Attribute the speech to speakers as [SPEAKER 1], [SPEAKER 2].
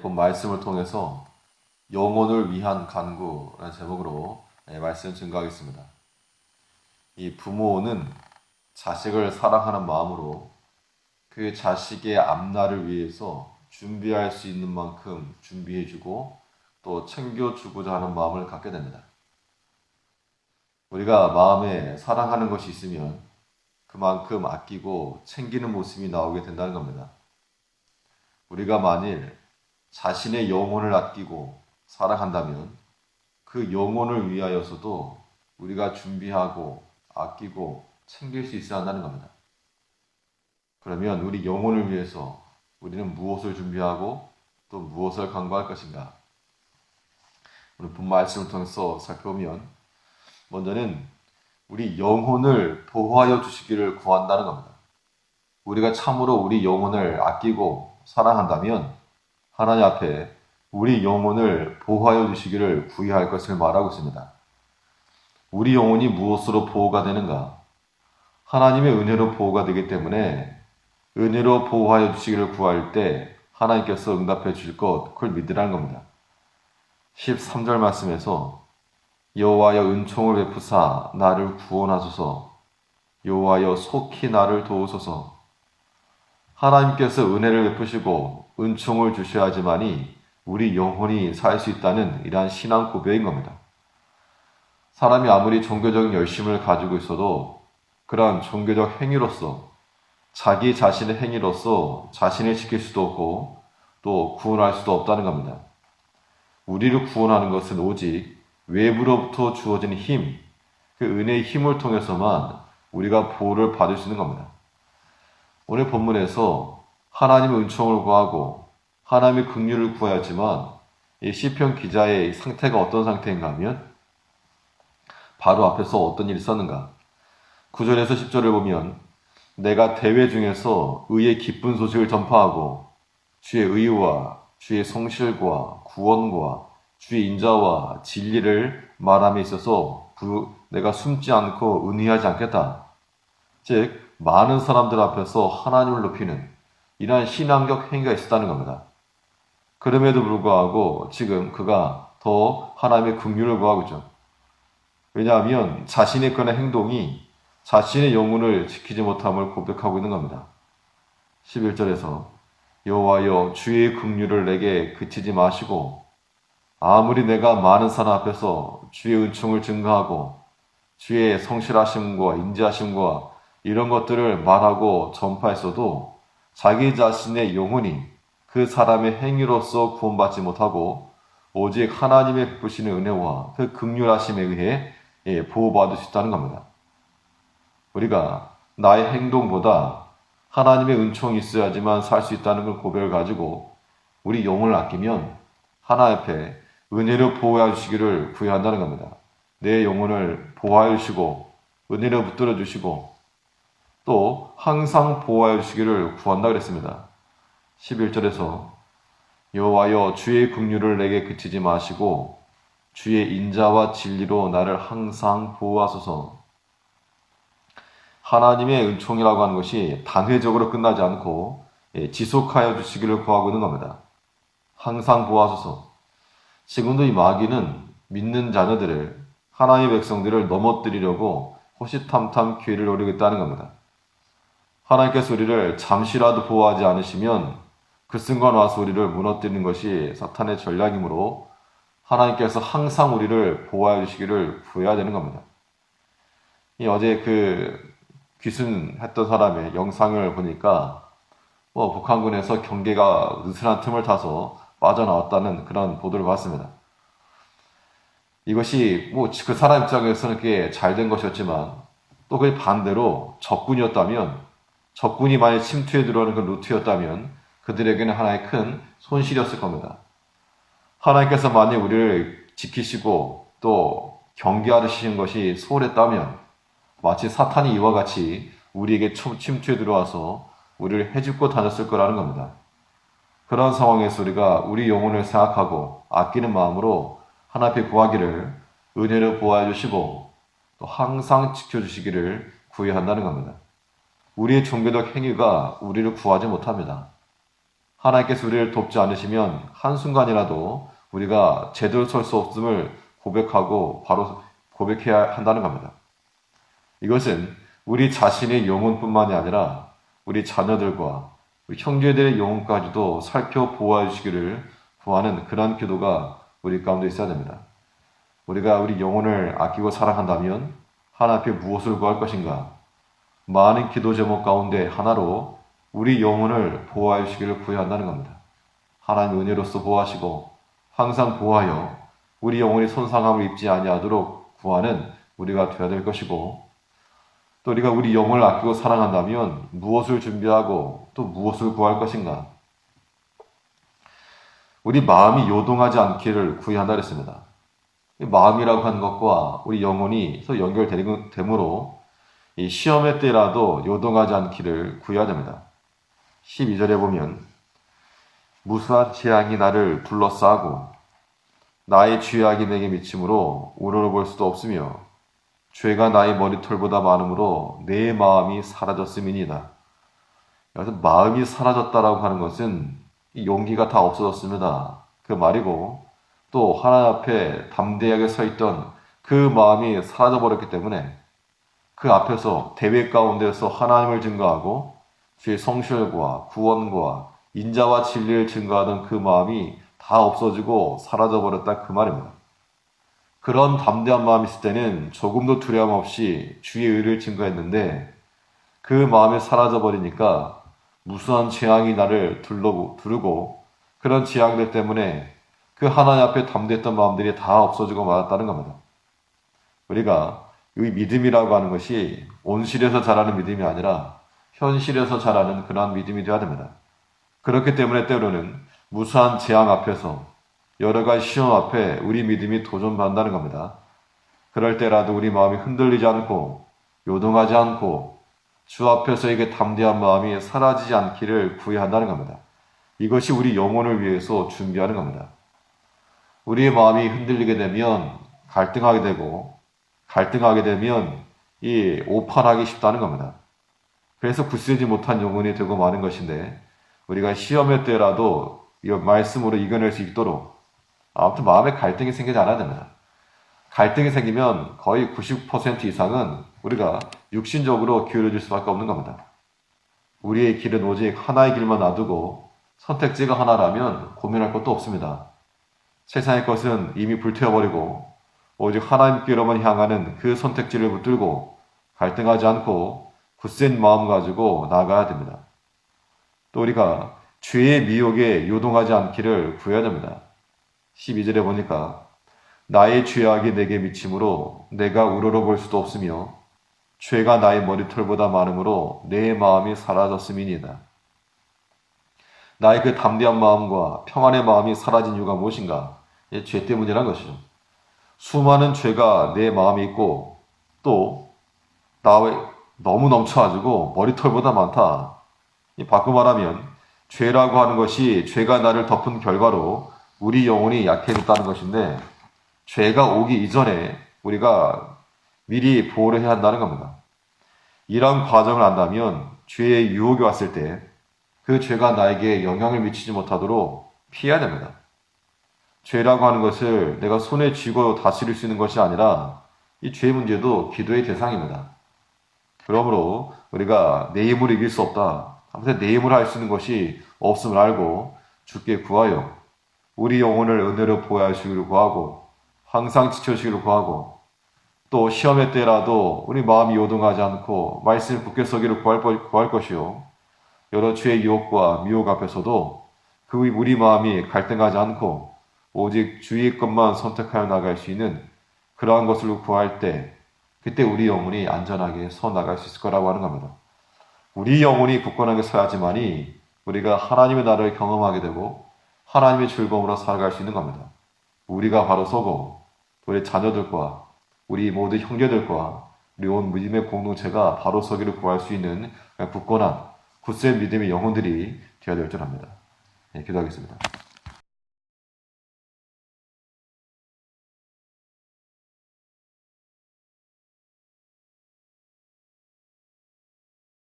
[SPEAKER 1] 본 말씀을 통해서 영혼을 위한 간구라는 제목으로 말씀 증거하겠습니다. 이 부모는 자식을 사랑하는 마음으로 그 자식의 앞날을 위해서 준비할 수 있는 만큼 준비해주고 또 챙겨주고자 하는 마음을 갖게 됩니다. 우리가 마음에 사랑하는 것이 있으면 그만큼 아끼고 챙기는 모습이 나오게 된다는 겁니다. 우리가 만일 자신의 영혼을 아끼고 사랑한다면 그 영혼을 위하여서도 우리가 준비하고 아끼고 챙길 수 있어야 한다는 겁니다. 그러면 우리 영혼을 위해서 우리는 무엇을 준비하고 또 무엇을 간구할 것인가? 오늘 본 말씀을 통해서 살펴보면 먼저는 우리 영혼을 보호하여 주시기를 구한다는 겁니다. 우리가 참으로 우리 영혼을 아끼고 사랑한다면 하나님 앞에 우리 영혼을 보호하여 주시기를 구해할 것을 말하고 있습니다. 우리 영혼이 무엇으로 보호가 되는가? 하나님의 은혜로 보호가 되기 때문에 은혜로 보호하여 주시기를 구할 때 하나님께서 응답해 주실 것, 그걸 믿으라는 겁니다. 13절 말씀에서 여호와여 은총을 베푸사 나를 구원하소서, 여호와여 속히 나를 도우소서. 하나님께서 은혜를 베푸시고 은총을 주셔야지만이 우리 영혼이 살 수 있다는 이러한 신앙 고백인 겁니다. 사람이 아무리 종교적인 열심을 가지고 있어도 그러한 종교적 행위로서 자기 자신의 행위로서 자신을 지킬 수도 없고 또 구원할 수도 없다는 겁니다. 우리를 구원하는 것은 오직 외부로부터 주어지는 힘, 그 은혜의 힘을 통해서만 우리가 보호를 받을 수 있는 겁니다. 오늘 본문에서 하나님의 은총을 구하고 하나님의 긍휼을 구하였지만 이 시편 기자의 상태가 어떤 상태인가 하면 바로 앞에서 어떤 일이 있었는가? 9절에서 10절을 보면 내가 대회 중에서 의의 기쁜 소식을 전파하고 주의 의와 주의 성실과 구원과 주의 인자와 진리를 말함에 있어서 내가 숨지 않고 은희하지 않겠다. 즉 많은 사람들 앞에서 하나님을 높이는 이러한 신앙적 행위가 있었다는 겁니다. 그럼에도 불구하고 지금 그가 더 하나님의 긍휼을 구하고 있죠. 왜냐하면 자신의 그런 행동이 자신의 영혼을 지키지 못함을 고백하고 있는 겁니다. 11절에서 여호와여 주의 긍휼을 내게 그치지 마시고 아무리 내가 많은 사람 앞에서 주의 은총을 증거하고 주의 성실하심과 인자하심과 이런 것들을 말하고 전파했어도 자기 자신의 영혼이 그 사람의 행위로서 구원받지 못하고 오직 하나님의 베푸시는 은혜와 그 긍휼하심에 의해 보호받을 수 있다는 겁니다. 우리가 나의 행동보다 하나님의 은총이 있어야지만 살 수 있다는 걸 고백을 가지고 우리 영혼을 아끼면 하나님 앞에 은혜로 보호해 주시기를 구해한다는 겁니다. 내 영혼을 보호해 주시고 은혜로 붙들어 주시고 또 항상 보호해 주시기를 구한다 그랬습니다. 11절에서 여호와여 주의 긍휼을 내게 그치지 마시고 주의 인자와 진리로 나를 항상 보호하소서. 하나님의 은총이라고 하는 것이 단회적으로 끝나지 않고 지속하여 주시기를 구하고 있는 겁니다. 항상 보호하소서. 지금도 이 마귀는 믿는 자녀들을 하나님의 백성들을 넘어뜨리려고 호시탐탐 기회를 노리고 있다는 겁니다. 하나님께서 우리를 잠시라도 보호하지 않으시면 그 순간 와서 우리를 무너뜨리는 것이 사탄의 전략이므로 하나님께서 항상 우리를 보호해 주시기를 구해야 되는 겁니다. 어제 귀순했던 사람의 영상을 보니까 북한군에서 경계가 느슨한 틈을 타서 빠져나왔다는 그런 보도를 봤습니다. 이것이 그 사람 입장에서는 그게 잘된 것이었지만 또 그 반대로 적군이 만약 침투해 들어오는 그 루트였다면 그들에게는 하나의 큰 손실이었을 겁니다. 하나님께서 만약 우리를 지키시고 또 경계하시는 것이 소홀했다면 마치 사탄이 이와 같이 우리에게 침투해 들어와서 우리를 해집고 다녔을 거라는 겁니다. 그런 상황에서 우리가 우리 영혼을 생각하고 아끼는 마음으로 하나님 앞에 구하기를 은혜로 보호해 주시고 또 항상 지켜주시기를 구해야 한다는 겁니다. 우리의 종교적 행위가 우리를 구하지 못합니다. 하나님께서 우리를 돕지 않으시면 한순간이라도 우리가 제대로 설 수 없음을 고백하고 바로 고백해야 한다는 겁니다. 이것은 우리 자신의 영혼뿐만이 아니라 우리 자녀들과 우리 형제들의 영혼까지도 살펴보아 주시기를 구하는 그러한 기도가 우리 가운데 있어야 됩니다. 우리가 우리 영혼을 아끼고 사랑한다면 하나님 앞에 무엇을 구할 것인가? 많은 기도 제목 가운데 하나로 우리 영혼을 보호하여 주시기를 구해야 한다는 겁니다. 하나님 은혜로서 보호하시고 항상 보호하여 우리 영혼이 손상함을 입지 아니하도록 구하는 우리가 되어야 될 것이고, 또 우리가 우리 영혼을 아끼고 사랑한다면 무엇을 준비하고 또 무엇을 구할 것인가? 우리 마음이 요동하지 않기를 구해야 한다 그랬습니다. 마음이라고 하는 것과 우리 영혼이 서 연결되므로 이 시험의 때라도 요동하지 않기를 구해야 됩니다. 12절에 보면 무수한 재앙이 나를 둘러싸고 나의 죄악이 내게 미침으로 우러러볼 수도 없으며 죄가 나의 머리털보다 많으므로 내 마음이 사라졌음이니이다. 여기서 마음이 사라졌다라고 하는 것은 용기가 다 없어졌습니다. 그 말이고, 또 하나님 앞에 담대하게 서 있던 그 마음이 사라져버렸기 때문에 그 앞에서 대회 가운데서 하나님을 증거하고 주의 성실과 구원과 인자와 진리를 증거하던 그 마음이 다 없어지고 사라져버렸다 그 말입니다. 그런 담대한 마음이 있을 때는 조금도 두려움 없이 주의 의를 증거했는데 그 마음이 사라져버리니까 무수한 재앙이 나를 두르고 그런 재앙들 때문에 그 하나님 앞에 담대했던 마음들이 다 없어지고 말았다는 겁니다. 우리가 이 믿음이라고 하는 것이 온실에서 자라는 믿음이 아니라 현실에서 자라는 그러한 믿음이 되어야 됩니다. 그렇기 때문에 때로는 무수한 재앙 앞에서 여러 가지 시험 앞에 우리 믿음이 도전받는다는 겁니다. 그럴 때라도 우리 마음이 흔들리지 않고 요동하지 않고 주 앞에서 이게 담대한 마음이 사라지지 않기를 구해야 한다는 겁니다. 이것이 우리 영혼을 위해서 준비하는 겁니다. 우리의 마음이 흔들리게 되면 갈등하게 되면 이 오판하기 쉽다는 겁니다. 그래서 굳세지 못한 영혼이 되고 마는 것인데, 우리가 시험의 때라도 이 말씀으로 이겨낼 수 있도록 아무튼 마음에 갈등이 생기지 않아야 됩니다. 갈등이 생기면 거의 90% 이상은 우리가 육신적으로 기울어질 수밖에 없는 겁니다. 우리의 길은 오직 하나의 길만 놔두고 선택지가 하나라면 고민할 것도 없습니다. 세상의 것은 이미 불태워버리고 오직 하나님께로만 향하는 그 선택지를 붙들고 갈등하지 않고 굳센 마음 가지고 나아가야 됩니다. 또 우리가 죄의 미혹에 요동하지 않기를 구해야 됩니다. 12절에 보니까 나의 죄악이 내게 미침으로 내가 우러러볼 수도 없으며 죄가 나의 머리털보다 많으므로 내 마음이 사라졌음이니이다. 나의 그 담대한 마음과 평안의 마음이 사라진 이유가 무엇인가? 죄 때문이란 것이죠. 수많은 죄가 내 마음에 있고 또 나의 너무 넘쳐가지고 머리털보다 많다. 바꿔 말하면 죄라고 하는 것이 죄가 나를 덮은 결과로 우리 영혼이 약해졌다는 것인데, 죄가 오기 이전에 우리가 미리 보호를 해야 한다는 겁니다. 이런 과정을 안다면 죄의 유혹이 왔을 때 그 죄가 나에게 영향을 미치지 못하도록 피해야 됩니다. 죄라고 하는 것을 내가 손에 쥐고 다스릴 수 있는 것이 아니라 이 죄 문제도 기도의 대상입니다. 그러므로 우리가 내 힘으로 이길 수 없다. 아무튼 내 힘으로 할 수 있는 것이 없음을 알고 주께 구하여 우리 영혼을 은혜로 보호하시기를 구하고 항상 지켜주시기를 구하고, 또 시험의 때라도 우리 마음이 요동하지 않고 말씀을 굳게 서기를 구할 것이요, 여러 죄의 유혹과 미혹 앞에서도 그 우리 마음이 갈등하지 않고 오직 주의 것만 선택하여 나갈 수 있는 그러한 것을 구할 때, 그때 우리 영혼이 안전하게 서 나갈 수 있을 거라고 하는 겁니다. 우리 영혼이 굳건하게 서야지만이 우리가 하나님의 나라를 경험하게 되고 하나님의 즐거움으로 살아갈 수 있는 겁니다. 우리가 바로 서고 우리 자녀들과 우리 모두 형제들과 우리 온 믿음의 공동체가 바로 서기를 구할 수 있는 굳건한 굳센 믿음의 영혼들이 되어야 될 줄 압니다. 기도하겠습니다.